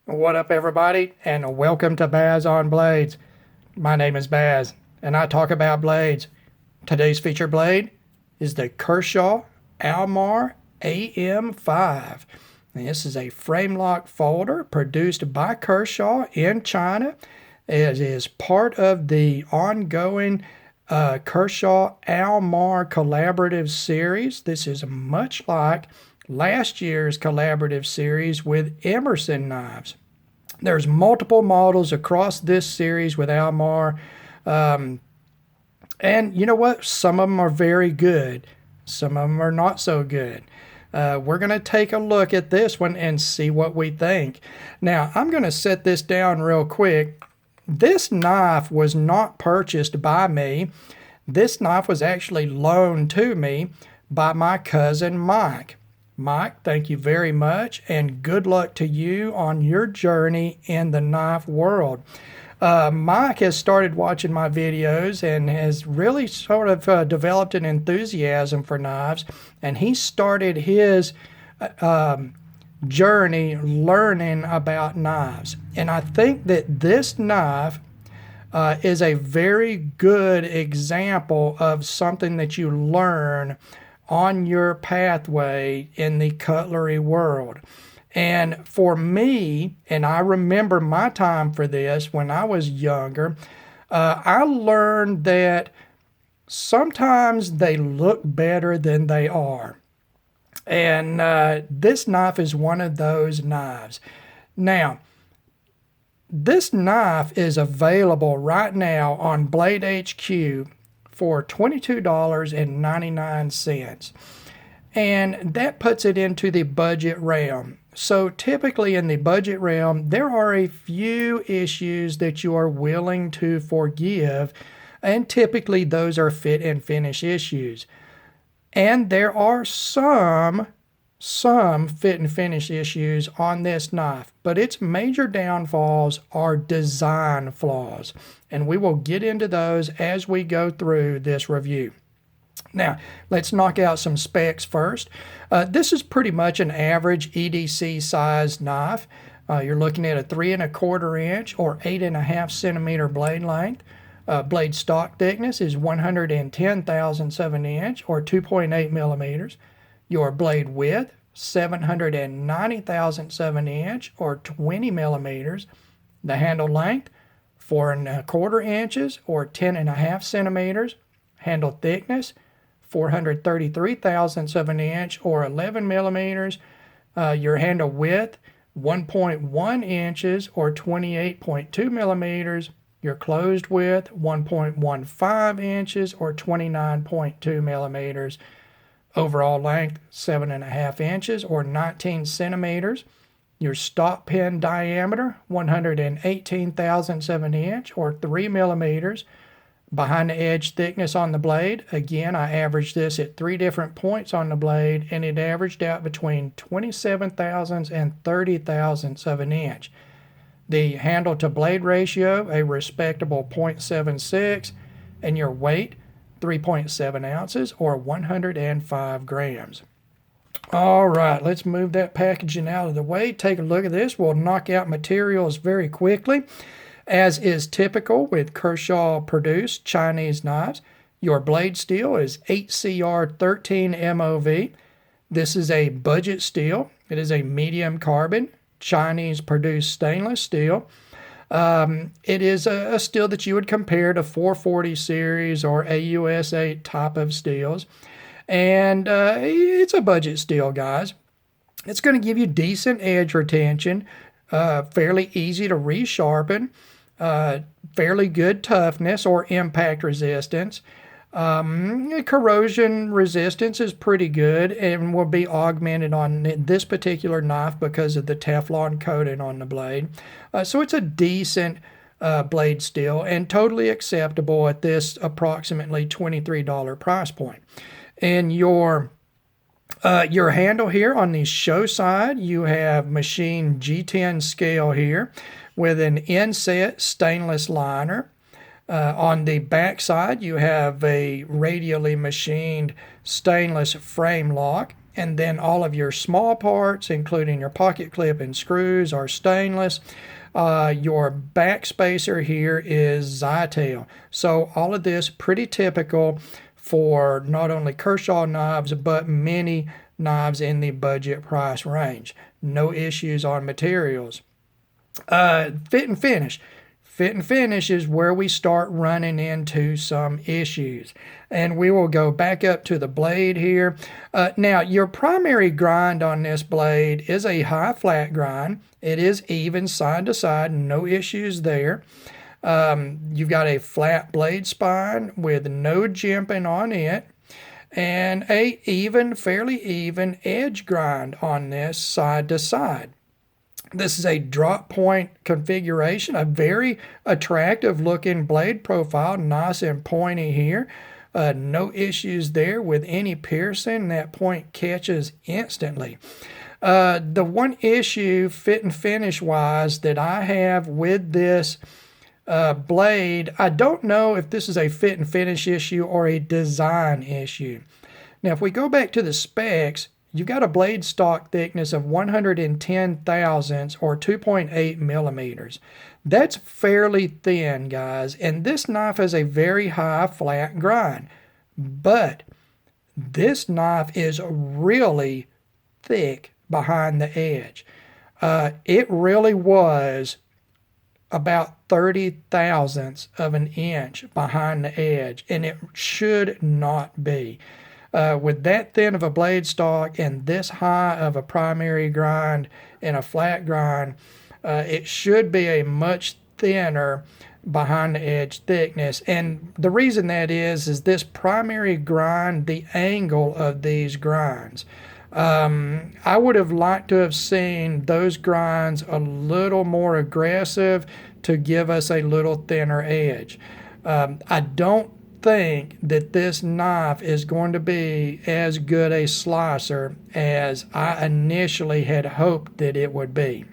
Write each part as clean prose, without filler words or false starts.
What up, everybody, and welcome to Baz on Blades. My name is Baz, and I talk about blades. Today's feature blade is the Kershaw Almar AM-5. This is a framelock folder produced by Kershaw in China. It is part of the ongoing Kershaw Almar collaborative series. This is much like last year's collaborative series with Emerson knives. There's multiple models across this series with Almar. And you know what? Some of them are very good. Some of them are not so good. We're going to take a look at this one and see what we think. Now, I'm going to set this down real quick. This knife was not purchased by me. This knife was actually loaned to me by my cousin Mike. Mike, thank you very much, and good luck to you on your journey in the knife world. Mike has started watching my videos and has really sort of developed an enthusiasm for knives, and he started his journey learning about knives. And I think that this knife is a very good example of something that you learn on your pathway in the cutlery world. And for me, and I remember my time for this when I was younger, I learned that sometimes they look better than they are. And this knife is one of those knives. Now, this knife is available right now on Blade HQ for $22.99. And that puts it into the budget realm. So typically in the budget realm, there are a few issues that you are willing to forgive, and typically those are fit and finish issues. And there are some fit and finish issues on this knife, but its major downfalls are design flaws, and we will get into those as we go through this review. Now, let's knock out some specs first. This is pretty much an average EDC size knife. You're looking at a 3 1/4 inch or 8.5 centimeter blade length. Blade stock thickness is 110 thousandths of an inch or 2.8 millimeters. Your blade width, 790 thousandths of an inch or 20 millimeters. The handle length, 4 1/4 inches or 10.5 centimeters. Handle thickness, 433 thousandths of an inch or 11 millimeters. Your handle width, 1.1 inches or 28.2 millimeters. Your closed width, 1.15 inches or 29.2 millimeters. Overall length, 7.5 inches or 19 centimeters. Your stop pin diameter, 118 thousandths of an inch or 3 millimeters. Behind the edge thickness on the blade, again, I averaged this at 3 different points on the blade, and it averaged out between 27 thousandths and 30 thousandths of an inch. The handle to blade ratio, a respectable 0.76, and your weight, 3.7 ounces or 105 grams. All right, let's move that packaging out of the way. Take a look at this. We'll knock out materials very quickly. As is typical with Kershaw produced Chinese knives, your blade steel is 8CR13 MOV. This is a budget steel. It is a medium carbon Chinese produced stainless steel. It is a steel that you would compare to 440 series or AUS 8 type of steels. And it's a budget steel, guys. It's going to give you decent edge retention, fairly easy to resharpen, fairly good toughness or impact resistance. Corrosion resistance is pretty good and will be augmented on this particular knife because of the Teflon coating on the blade. So it's a decent blade steel and totally acceptable at this approximately $23 price point. And your handle here on the show side, you have machined G10 scale here with an inset stainless liner. On the back side, you have a radially machined stainless frame lock. and then all of your small parts, including your pocket clip and screws, are stainless. Your back spacer here is Zytel. So all of this pretty typical for not only Kershaw knives, but many knives in the budget price range. No issues on materials. Fit and finish. Fit and finish is where we start running into some issues. And we will go back up to the blade here. Now, your primary grind on this blade is a high flat grind. It is even side to side, no issues there. You've got a flat blade spine with no jimping on it, and a fairly even edge grind on this side to side. This is a drop point configuration, a very attractive looking blade profile, nice and pointy here. No issues there with any piercing. That point catches instantly. The one issue fit and finish wise that I have with this blade, I don't know if this is a fit and finish issue or a design issue. Now if we go back to the specs, you've got a blade stock thickness of 110 thousandths or 2.8 millimeters. That's fairly thin, guys, and this knife has a very high flat grind. But this knife is really thick behind the edge. It really was about 30 thousandths of an inch behind the edge, and it should not be. With that thin of a blade stock and this high of a primary grind and a flat grind, it should be a much thinner behind the edge thickness. And the reason that is this primary grind, the angle of these grinds. I would have liked to have seen those grinds a little more aggressive to give us a little thinner edge. I don't think that this knife is going to be as good a slicer as I initially had hoped that it would be.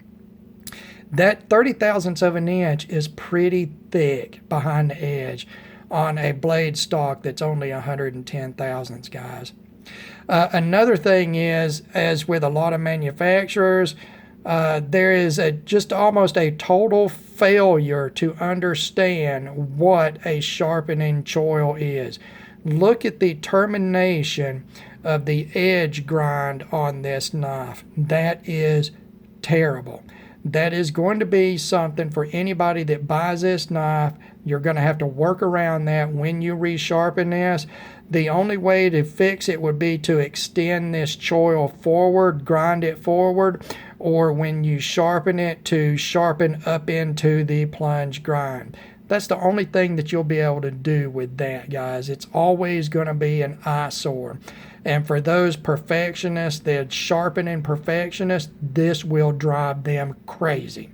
That 30 thousandths of an inch is pretty thick behind the edge on a blade stock that's only 110 thousandths, guys. Another thing is, as with a lot of manufacturers, there is just almost a total failure to understand what a sharpening choil is. Look at the termination of the edge grind on this knife. That is terrible. That is going to be something for anybody that buys this knife. You're going to have to work around that when you resharpen this. The only way to fix it would be to extend this choil forward, grind it forward, or when you sharpen it, to sharpen up into the plunge grind. That's the only thing that you'll be able to do with that, guys. It's always going to be an eyesore. And for those perfectionists, the sharpening perfectionists, this will drive them crazy.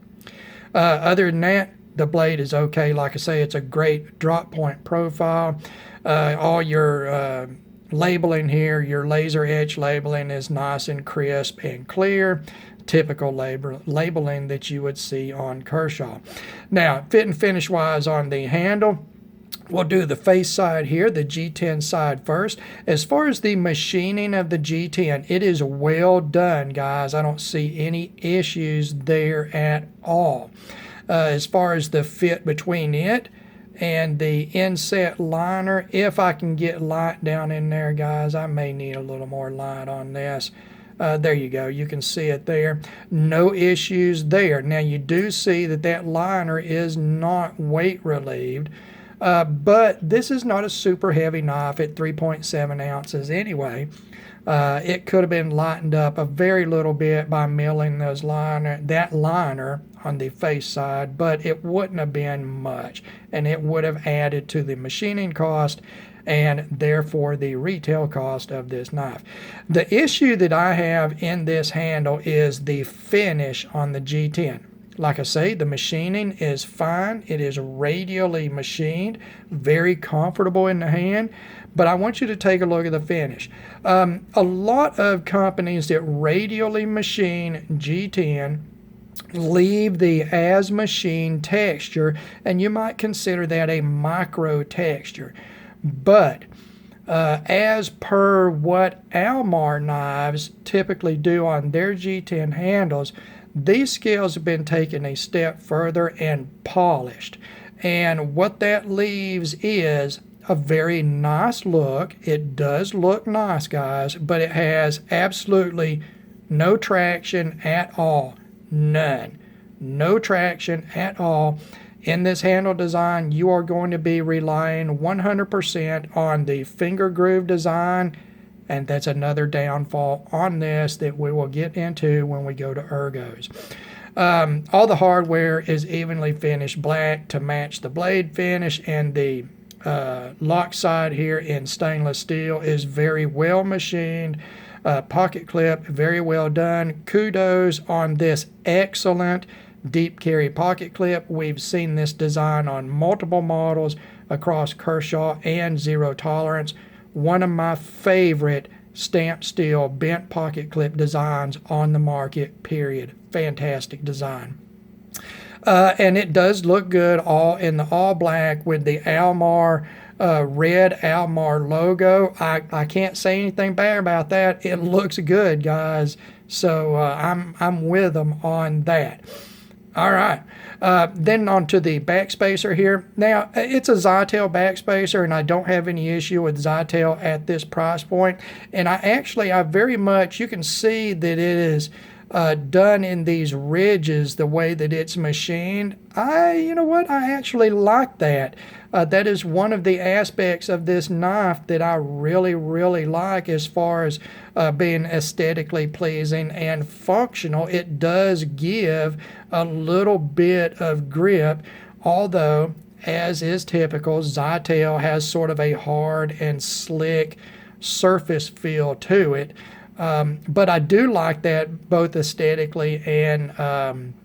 Other than that, the blade is okay. Like I say, it's a great drop point profile. All your labeling here, your laser etch labeling is nice and crisp and clear. Typical labeling that you would see on Kershaw. Now, fit and finish wise on the handle, we'll do the face side here, the G10 side first. As far as the machining of the G10, it is well done, guys. I don't see any issues there at all. As far as the fit between it and the inset liner, if I can get light down in there, guys, I may need a little more light on this. There you go. You can see it there. No issues there. Now, you do see that that liner is not weight relieved, but this is not a super heavy knife at 3.7 ounces anyway. It could have been lightened up a very little bit by milling that liner on the face side, but it wouldn't have been much, and it would have added to the machining cost and therefore the retail cost of this knife. The issue that I have in this handle is the finish on the G10. Like I say, the machining is fine. It is radially machined, very comfortable in the hand, but I want you to take a look at the finish. A lot of companies that radially machine G10 leave the as machined texture, and you might consider that a micro texture. But as per what Almar knives typically do on their G10 handles, these scales have been taken a step further and polished. And what that leaves is a very nice look. It does look nice, guys, but it has absolutely no traction at all. None. No traction at all. In this handle design, you are going to be relying 100% on the finger groove design, and that's another downfall on this that we will get into when we go to ergos. All the hardware is evenly finished black to match the blade finish, and the lock side here in stainless steel is very well machined. Pocket clip, very well done. Kudos on this excellent deep carry pocket clip. We've seen this design on multiple models across Kershaw and Zero Tolerance. One of my favorite stamped steel bent pocket clip designs on the market, period. Fantastic design. And it does look good all in the all black with the Almar red Almar logo. I can't say anything bad about that. It looks good, guys. So I'm with them on that. All right, then on to the backspacer here. Now, it's a Zytel backspacer, and I don't have any issue with Zytel at this price point. And I very much, you can see that it is done in these ridges the way that it's machined. You know what, I actually like that. That is one of the aspects of this knife that I really, really like as far as being aesthetically pleasing and functional. It does give a little bit of grip, although, as is typical, Zytel has sort of a hard and slick surface feel to it. But I do like that both aesthetically and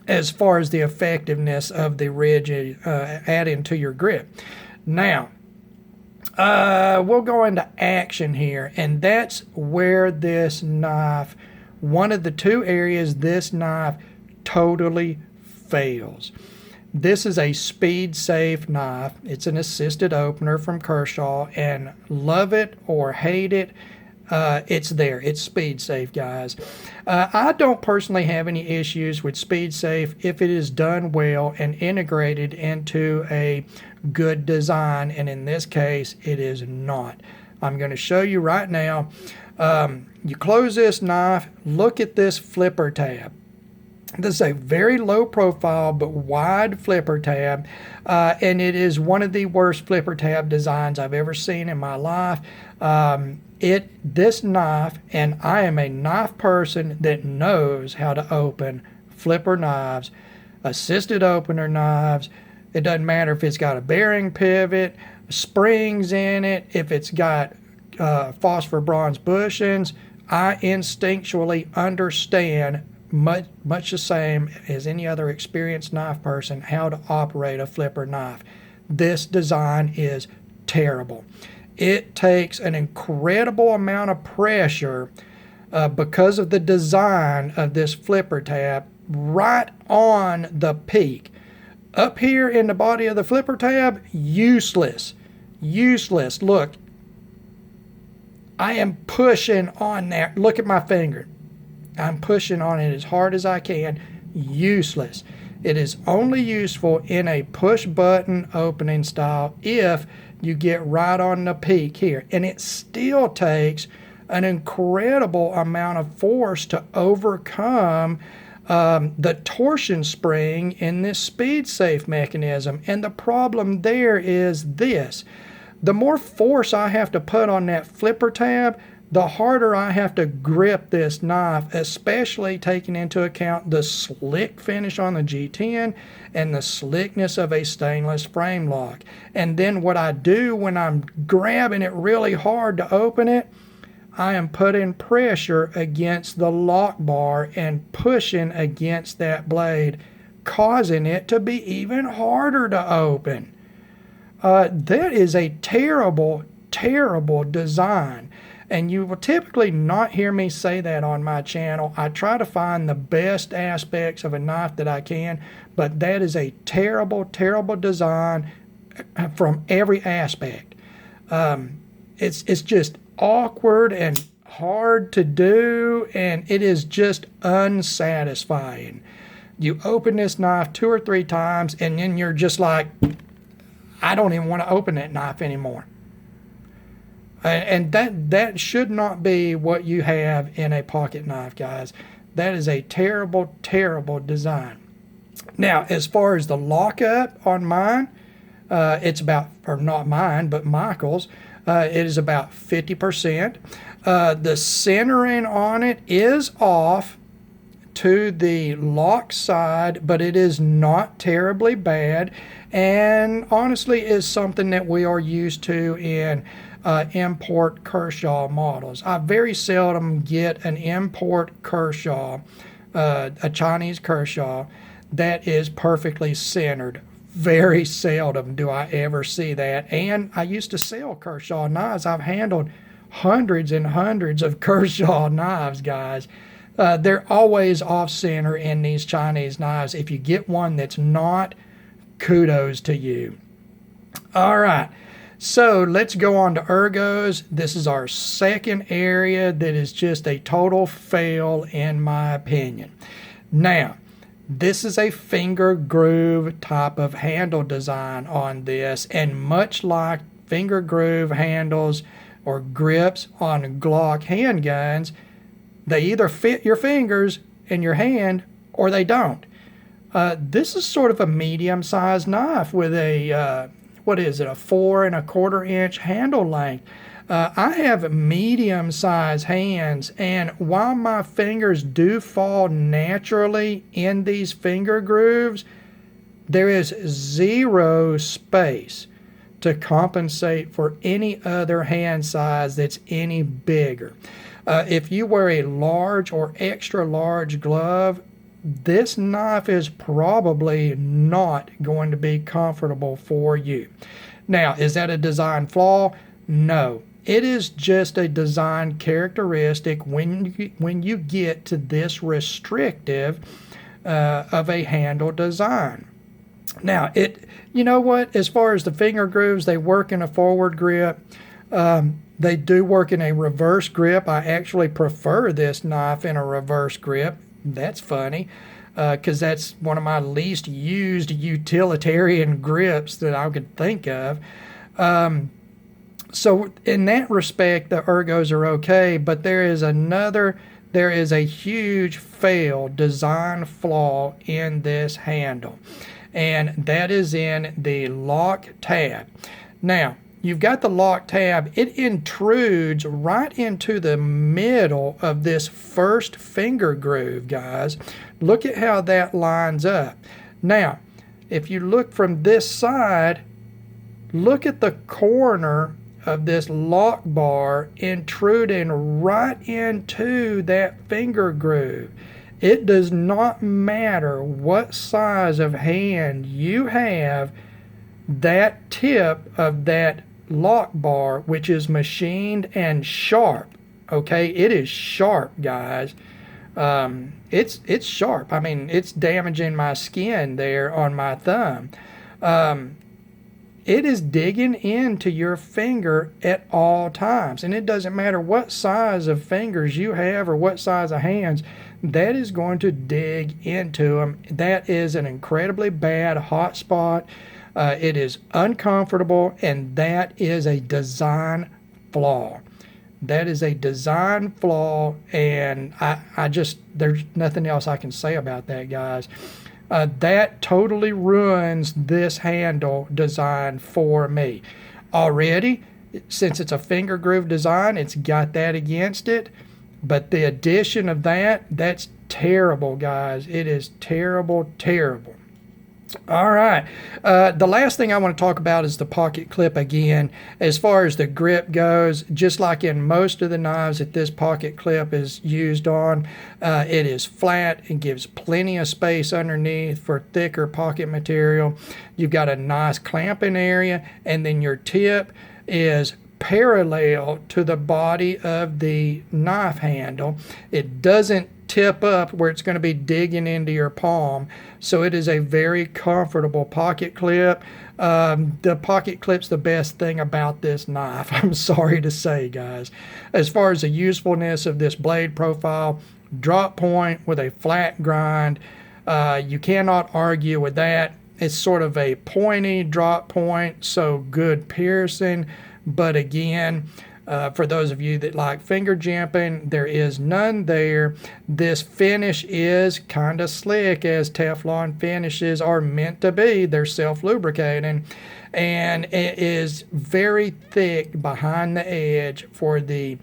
as far as the effectiveness of the ridge adding to your grip. Now, we'll go into action here, and that's where this knife, one of the two areas this knife totally fails. This is a speed safe knife. It's an assisted opener from Kershaw, and love it or hate it, it's there. It's speed safe, guys. I don't personally have any issues with speed safe if it is done well and integrated into a good design, and in this case it is not. I'm going to show you right now. You close this knife, look at this flipper tab. This is a very low profile but wide flipper tab, and it is one of the worst flipper tab designs I've ever seen in my life. This knife, and I am a knife person that knows how to open flipper knives, assisted opener knives. It doesn't matter if it's got a bearing pivot, springs in it, if it's got phosphor bronze bushings. I instinctually understand much the same as any other experienced knife person how to operate a flipper knife. This design is terrible. It takes an incredible amount of pressure because of the design of this flipper tab right on the peak. Up here in the body of the flipper tab, useless. Useless. Look, I am pushing on there. Look at my finger. I'm pushing on it as hard as I can. Useless. It is only useful in a push button opening style if you get right on the peak here. And it still takes an incredible amount of force to overcome the torsion spring in this speed safe mechanism. And the problem there is this. The more force I have to put on that flipper tab, the harder I have to grip this knife, especially taking into account the slick finish on the G10 and the slickness of a stainless frame lock. And then what I do when I'm grabbing it really hard to open it, I am putting pressure against the lock bar and pushing against that blade, causing it to be even harder to open. That is a terrible, terrible design. And you will typically not hear me say that on my channel. I try to find the best aspects of a knife that I can, but that is a terrible, terrible design from every aspect. it's just awkward and hard to do, and it is just unsatisfying. You open this knife 2 or 3 times, and then you're just like, I don't even want to open that knife anymore. And that should not be what you have in a pocket knife, guys. That is a terrible, terrible design. Now, as far as the lockup on mine, it's about, or not mine, but Michael's, it is about 50%. The centering on it is off to the lock side, but it is not terribly bad, and honestly is something that we are used to in import Kershaw models. I very seldom get an import Kershaw, a Chinese Kershaw, that is perfectly centered. Very seldom do I ever see that. And I used to sell Kershaw knives. I've handled hundreds and hundreds of Kershaw knives, guys. They're always off center in these Chinese knives. If you get one that's not, kudos to you. All right. So let's go on to ergos. This is our second area that is just a total fail in my opinion. Now, this is a finger groove type of handle design on this, and much like finger groove handles or grips on Glock handguns, they either fit your fingers in your hand or they don't. This is sort of a medium-sized knife with a, what is it, a 4 1/4 inch handle length. I have medium-sized hands, and while my fingers do fall naturally in these finger grooves, there is zero space to compensate for any other hand size that's any bigger. If you wear a large or extra large glove, this knife is probably not going to be comfortable for you. Now, is that a design flaw? No. It is just a design characteristic when you get to this restrictive of a handle design. Now, you know what? As far as the finger grooves, they work in a forward grip. They do work in a reverse grip. I actually prefer this knife in a reverse grip. That's funny, because that's one of my least used utilitarian grips that I could think of. So in that respect, the ergos are okay, but there is a huge failed design flaw in this handle, and that is in the lock tab. Now, you've got the lock tab. It intrudes right into the middle of this first finger groove, guys. Look at how that lines up. Now, if you look from this side, look at the corner of this lock bar intruding right into that finger groove. It does not matter what size of hand you have, that tip of that lock bar, which is machined and sharp, okay, it is sharp, guys. It's sharp. I mean, it's damaging my skin there on my thumb. It is digging into your finger at all times, and it doesn't matter what size of fingers you have or what size of hands, that is going to dig into them. That is an incredibly bad hot spot. It is uncomfortable, and that is a design flaw. That is a design flaw, and I just, there's nothing else I can say about that, guys. That totally ruins this handle design for me. Already, since it's a finger groove design, it's got that against it. But the addition of that's terrible, guys. It is terrible, terrible. All right. The last thing I want to talk about is the pocket clip again. As far as the grip goes, just like in most of the knives that this pocket clip is used on, it is flat and gives plenty of space underneath for thicker pocket material. You've got a nice clamping area, and then your tip is parallel to the body of the knife handle. It doesn't tip up where it's going to be digging into your palm. So it is a very comfortable pocket clip. The pocket clip's the best thing about this knife, I'm sorry to say, guys. As far as the usefulness of this blade profile, drop point with a flat grind, you cannot argue with that. It's sort of a pointy drop point, so good piercing. But again, for those of you that like finger jimping, there is none there. This finish is kind of slick, as Teflon finishes are meant to be. They're self-lubricating, and it is very thick behind the edge for the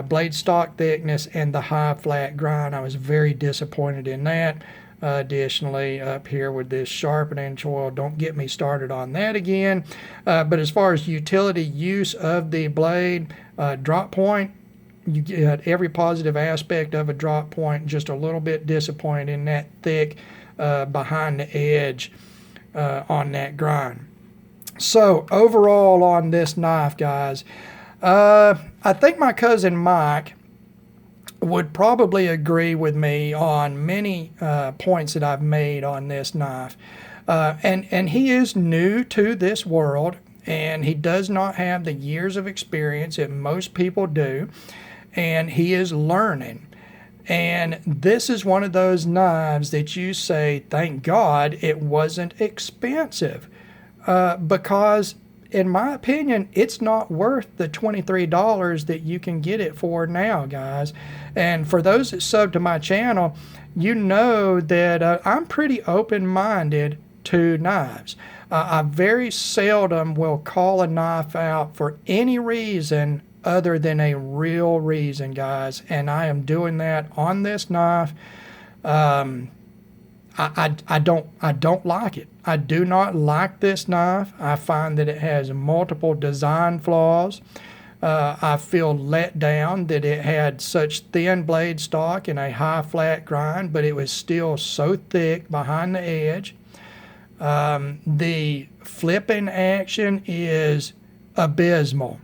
blade stock thickness and the high flat grind. I was very disappointed in that. Additionally, up here with this sharpening choil, don't get me started on that again. But as far as utility use of the blade, drop point, you get every positive aspect of a drop point, just a little bit disappointed in that thick behind the edge on that grind. So overall on this knife, guys, I think my cousin Mike would probably agree with me on many points that I've made on this knife. And he is new to this world, and he does not have the years of experience that most people do, and he is learning. And this is one of those knives that you say, thank God it wasn't expensive, because in my opinion, it's not worth the $23 that you can get it for now, guys. And for those that sub to my channel, you know that I'm pretty open-minded to knives. I very seldom will call a knife out for any reason other than a real reason, guys. And I am doing that on this knife. I don't like it. I do not like this knife. I find that it has multiple design flaws. I feel let down that it had such thin blade stock and a high flat grind, but it was still so thick behind the edge. The flipping action is abysmal.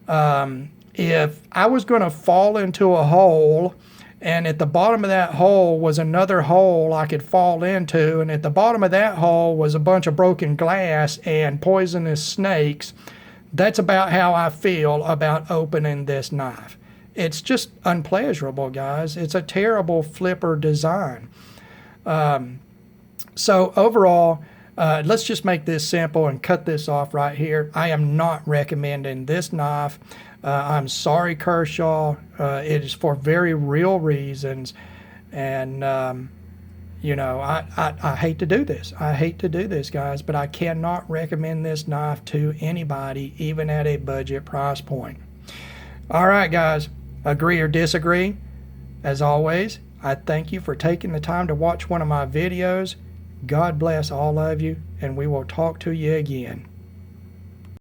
If I was going to fall into a hole, and at the bottom of that hole was another hole I could fall into, and at the bottom of that hole was a bunch of broken glass and poisonous snakes, that's about how I feel about opening this knife. It's just unpleasurable, guys. It's a terrible flipper design. So overall, let's just make this simple and cut this off right here. I am not recommending this knife. I'm sorry, Kershaw. It is for very real reasons. And, you know, I hate to do this. I hate to do this, guys, but I cannot recommend this knife to anybody, even at a budget price point. All right, guys, agree or disagree? As always, I thank you for taking the time to watch one of my videos. God bless all of you, and we will talk to you again.